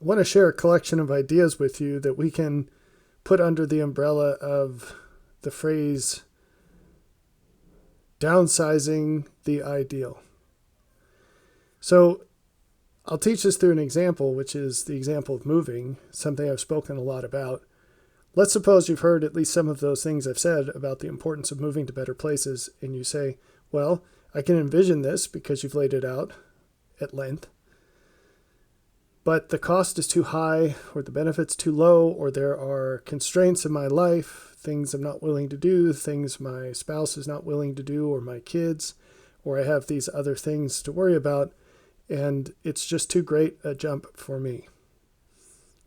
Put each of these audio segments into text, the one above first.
I want to share a collection of ideas with you that we can put under the umbrella of the phrase downsizing the ideal. So I'll teach this through an example, which is the example of moving, something I've spoken a lot about. Let's suppose you've heard at least some of those things I've said about the importance of moving to better places, and you say, well, I can envision this because you've laid it out at length, but the cost is too high, or the benefit's too low, or there are constraints in my life, things I'm not willing to do, things my spouse is not willing to do, or my kids, or I have these other things to worry about, and it's just too great a jump for me.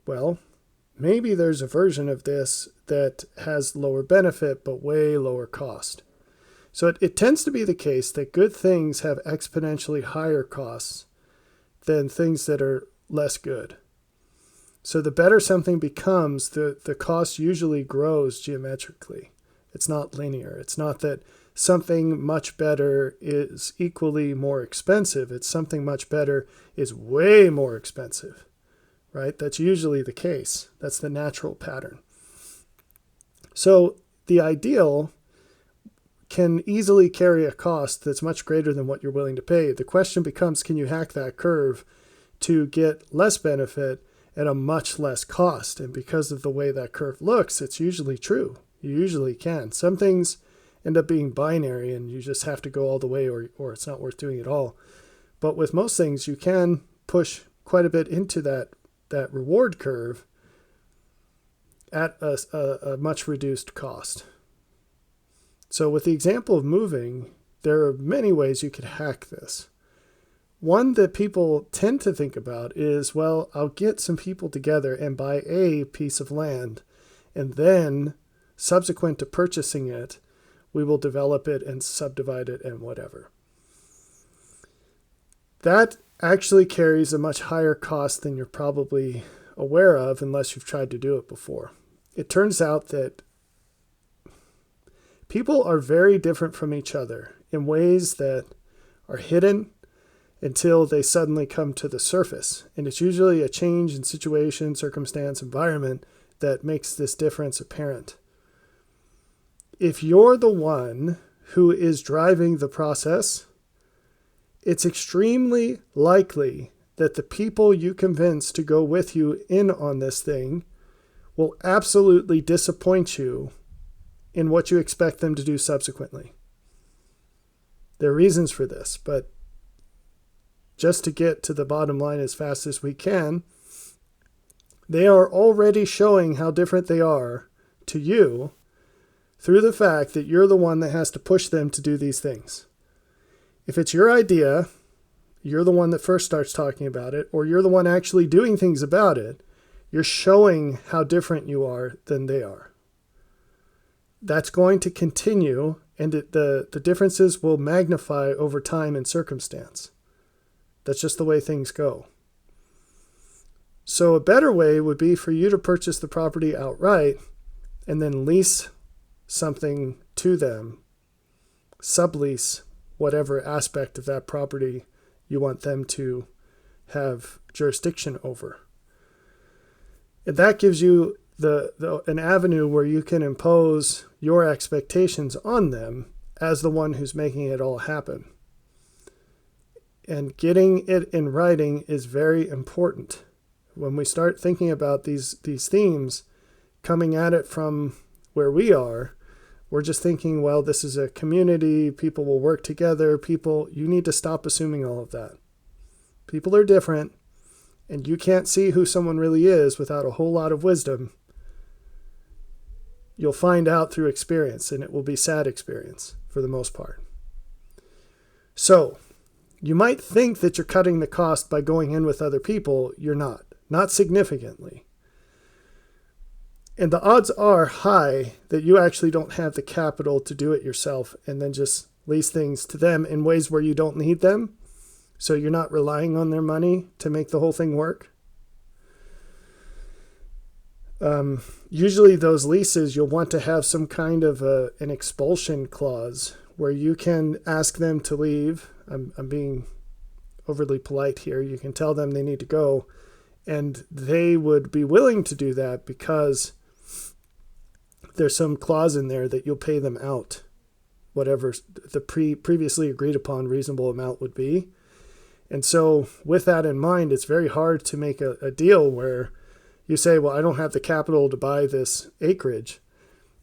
Well, maybe there's a version of this that has lower benefit but way lower cost. So it tends to be the case that good things have exponentially higher costs than things that are less good. So the better something becomes, the cost usually grows geometrically. It's not linear. It's not that something much better is equally more expensive. It's something much better is way more expensive, right? That's usually the case. That's the natural pattern. So the ideal can easily carry a cost that's much greater than what you're willing to pay. The question becomes, can you hack that curve to get less benefit at a much less cost? And because of the way that curve looks, it's usually true. You usually can. Some things end up being binary and you just have to go all the way or it's not worth doing at all. But with most things, you can push quite a bit into that reward curve at a much reduced cost. So with the example of moving, there are many ways you could hack this. One that people tend to think about is, well, I'll get some people together and buy a piece of land, and then subsequent to purchasing it, we will develop it and subdivide it and whatever. That actually carries a much higher cost than you're probably aware of unless you've tried to do it before. It turns out that people are very different from each other in ways that are hidden until they suddenly come to the surface. And it's usually a change in situation, circumstance, environment that makes this difference apparent. If you're the one who is driving the process, it's extremely likely that the people you convince to go with you in on this thing will absolutely disappoint you in what you expect them to do subsequently. There are reasons for this, but just to get to the bottom line as fast as we can, they are already showing how different they are to you through the fact that you're the one that has to push them to do these things. If it's your idea, you're the one that first starts talking about it, or you're the one actually doing things about it, you're showing how different you are than they are. That's going to continue, and the differences will magnify over time and circumstance. That's just the way things go. So a better way would be for you to purchase the property outright and then lease something to them, sublease whatever aspect of that property you want them to have jurisdiction over. And that gives you an avenue where you can impose your expectations on them as the one who's making it all happen. And getting it in writing is very important. When we start thinking about these themes, coming at it from where we are, we're just thinking, well, this is a community, people will work together, you need to stop assuming all of that. People are different, and you can't see who someone really is without a whole lot of wisdom. You'll find out through experience, and it will be sad experience for the most part. So, you might think that you're cutting the cost by going in with other people. You're not significantly. And the odds are high that you actually don't have the capital to do it yourself and then just lease things to them in ways where you don't need them. So you're not relying on their money to make the whole thing work. Usually those leases, you'll want to have some kind of an expulsion clause where you can ask them to leave. I'm being overly polite here. You can tell them they need to go, And they would be willing to do that because there's some clause in there that you'll pay them out, whatever the previously agreed upon reasonable amount would be. And so with that in mind, it's very hard to make a deal where you say, well, I don't have the capital to buy this acreage,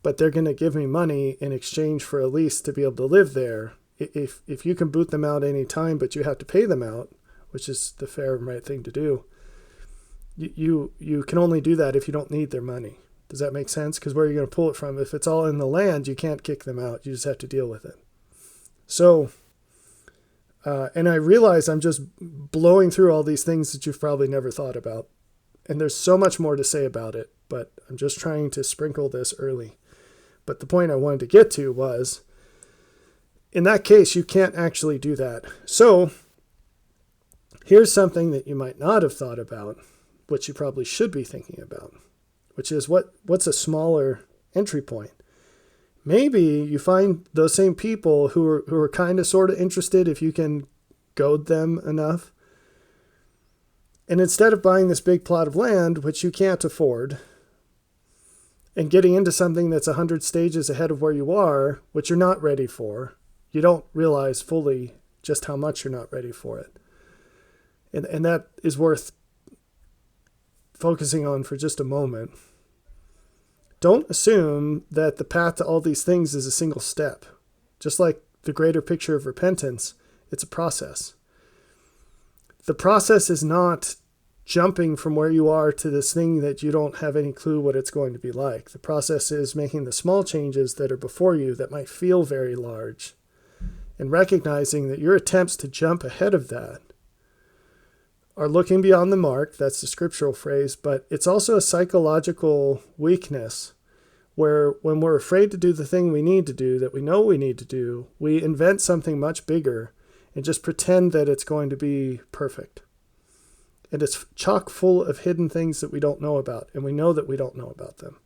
but they're going to give me money in exchange for a lease to be able to live there. If you can boot them out any time, but you have to pay them out, which is the fair and right thing to do, you can only do that if you don't need their money. Does that make sense? Because where are you going to pull it from? If it's all in the land, you can't kick them out. You just have to deal with it. So, and I realize I'm just blowing through all these things that you've probably never thought about. And there's so much more to say about it, but I'm just trying to sprinkle this early. But the point I wanted to get to was, in that case, you can't actually do that. So here's something that you might not have thought about, which you probably should be thinking about, which is what's a smaller entry point? Maybe you find those same people who are kind of sort of interested if you can goad them enough. And instead of buying this big plot of land, which you can't afford, and getting into something that's 100 stages ahead of where you are, which you're not ready for, you don't realize fully just how much you're not ready for it. And that is worth focusing on for just a moment. Don't assume that the path to all these things is a single step. Just like the greater picture of repentance, it's a process. The process is not jumping from where you are to this thing that you don't have any clue what it's going to be like. The process is making the small changes that are before you that might feel very large, and recognizing that your attempts to jump ahead of that are looking beyond the mark. That's the scriptural phrase, but it's also a psychological weakness where when we're afraid to do the thing we need to do, that we know we need to do, we invent something much bigger and just pretend that it's going to be perfect. And it's chock full of hidden things that we don't know about, and we know that we don't know about them.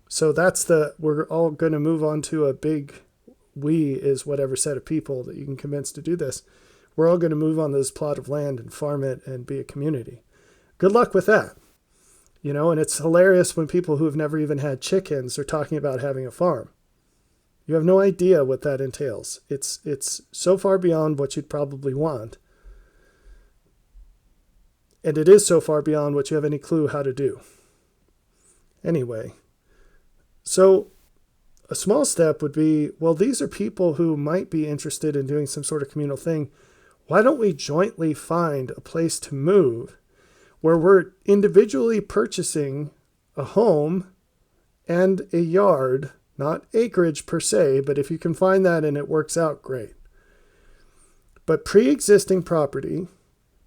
So we're all going to move on to a big, we is whatever set of people that you can convince to do this. We're all going to move on this plot of land and farm it and be a community. Good luck with that. And it's hilarious when people who have never even had chickens are talking about having a farm. You have no idea what that entails. It's so far beyond what you'd probably want. And it is so far beyond what you have any clue how to do. Anyway, so a small step would be, well, these are people who might be interested in doing some sort of communal thing. Why don't we jointly find a place to move where we're individually purchasing a home and a yard, not acreage per se, but if you can find that and it works out, great. But pre-existing property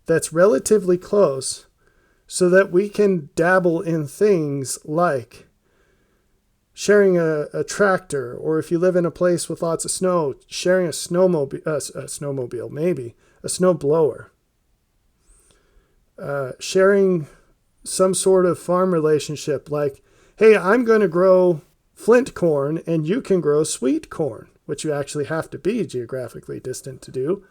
that's relatively close so that we can dabble in things like sharing a tractor, or if you live in a place with lots of snow, sharing a snowmobile, maybe a snow blower, sharing some sort of farm relationship like, hey, I'm going to grow flint corn and you can grow sweet corn, which you actually have to be geographically distant to do.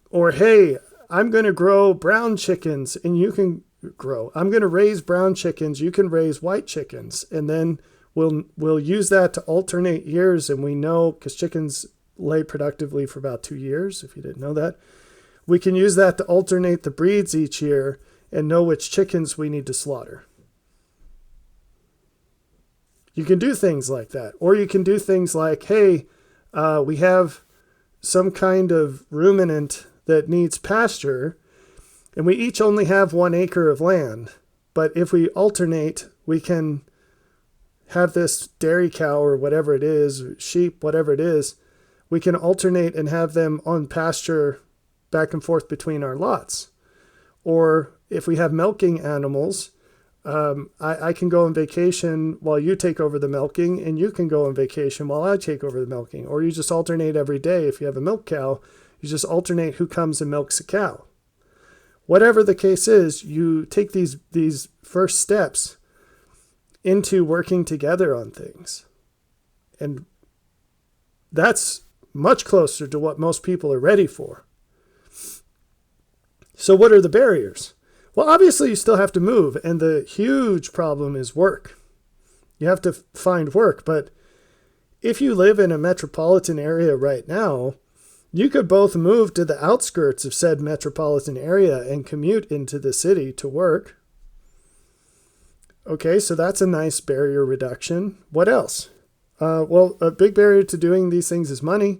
Or, hey, I'm going to grow brown chickens and you can I'm going to raise brown chickens, you can raise white chickens. And then we'll use that to alternate years. And we know, because chickens lay productively for about 2 years, if you didn't know that, we can use that to alternate the breeds each year and know which chickens we need to slaughter. You can do things like that. Or you can do things like, hey, we have some kind of ruminant that needs pasture, and we each only have 1 acre of land. But if we alternate, we can have this dairy cow or whatever it is, sheep, whatever it is, we can alternate and have them on pasture back and forth between our lots. Or if we have milking animals, I can go on vacation while you take over the milking, and you can go on vacation while I take over the milking. Or you just alternate every day. If you have a milk cow, you just alternate who comes and milks a cow. Whatever the case is, you take these first steps into working together on things. And that's much closer to what most people are ready for. So what are the barriers? Well, obviously you still have to move, and the huge problem is work. You have to find work, but if you live in a metropolitan area right now, you could both move to the outskirts of said metropolitan area and commute into the city to work. Okay, so that's a nice barrier reduction. What else? Well, a big barrier to doing these things is money.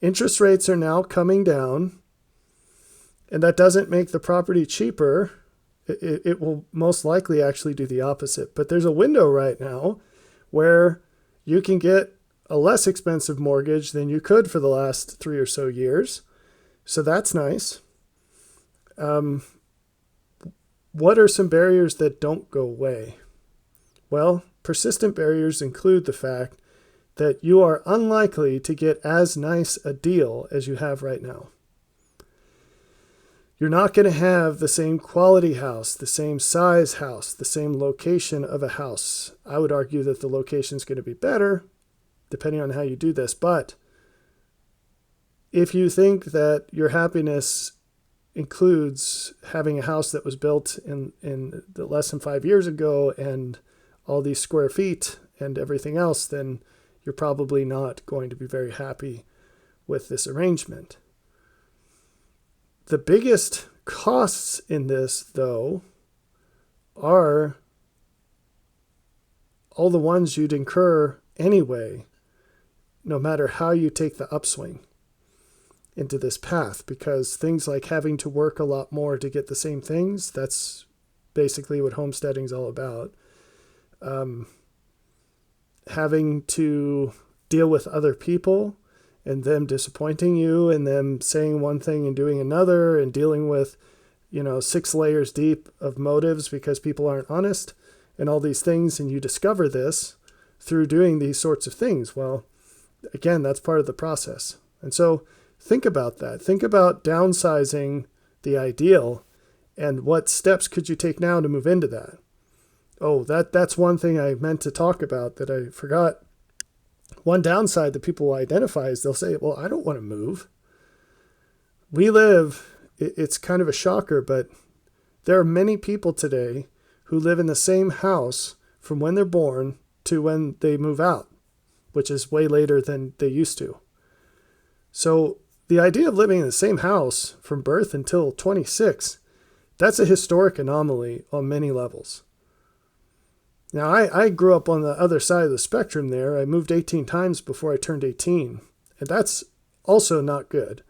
Interest rates are now coming down, and that doesn't make the property cheaper. It will most likely actually do the opposite. But there's a window right now where you can get a less expensive mortgage than you could for the last 3 or so years. So that's nice. What are some barriers that don't go away? Well, persistent barriers include the fact that you are unlikely to get as nice a deal as you have right now. You're not going to have the same quality house, the same size house, the same location of a house. I would argue that the location is going to be better, depending on how you do this. But if you think that your happiness includes having a house that was built in less than 5 years ago and all these square feet and everything else, then you're probably not going to be very happy with this arrangement. The biggest costs in this, though, are all the ones you'd incur anyway, no matter how you take the upswing into this path, because things like having to work a lot more to get the same things, that's basically what homesteading is all about. Having to deal with other people and them disappointing you and them saying one thing and doing another, and dealing with, 6 layers deep of motives because people aren't honest and all these things. And you discover this through doing these sorts of things. Well, again, that's part of the process. And so think about that. Think about downsizing the ideal and what steps could you take now to move into that. Oh, that's one thing I meant to talk about that I forgot. One downside that people will identify is they'll say, well, I don't want to move. It's kind of a shocker, but there are many people today who live in the same house from when they're born to when they move out, which is way later than they used to. So the idea of living in the same house from birth until 26, that's a historic anomaly on many levels. Now, I grew up on the other side of the spectrum there. I moved 18 times before I turned 18, and that's also not good.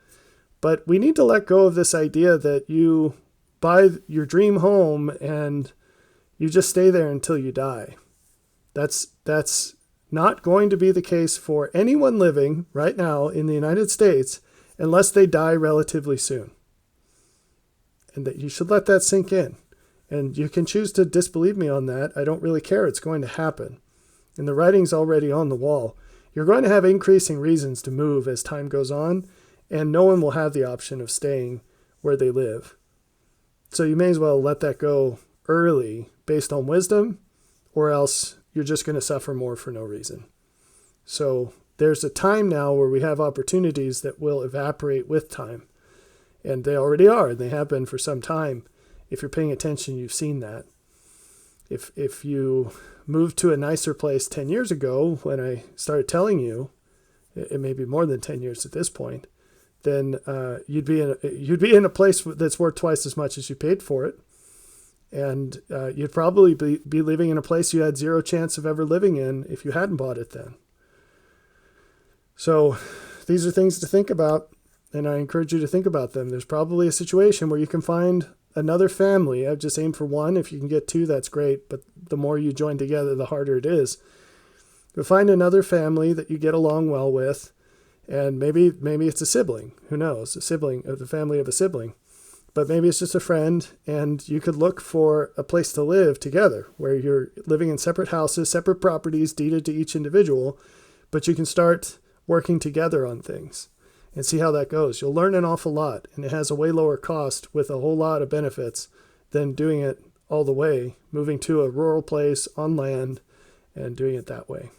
But we need to let go of this idea that you buy your dream home and you just stay there until you die. That's not going to be the case for anyone living right now in the United States unless they die relatively soon. And that you should let that sink in. And you can choose to disbelieve me on that. I don't really care. It's going to happen. And the writing's already on the wall. You're going to have increasing reasons to move as time goes on, and no one will have the option of staying where they live. So you may as well let that go early based on wisdom, or else you're just going to suffer more for no reason. So there's a time now where we have opportunities that will evaporate with time. And they already are, and they have been for some time. If you're paying attention, you've seen that. If you moved to a nicer place 10 years ago, when I started telling you, it may be more than 10 years at this point, then you'd be in a place that's worth twice as much as you paid for it. And you'd probably be living in a place you had zero chance of ever living in if you hadn't bought it then. So these are things to think about, and I encourage you to think about them. There's probably a situation where you can find another family. I've just aimed for one. If you can get 2, that's great. But the more you join together, the harder it is. But find another family that you get along well with. And maybe it's a sibling. Who knows? A sibling of the family of a sibling. But maybe it's just a friend. And you could look for a place to live together where you're living in separate houses, separate properties deeded to each individual. But you can start working together on things and see how that goes. You'll learn an awful lot, and it has a way lower cost with a whole lot of benefits than doing it all the way, moving to a rural place on land and doing it that way.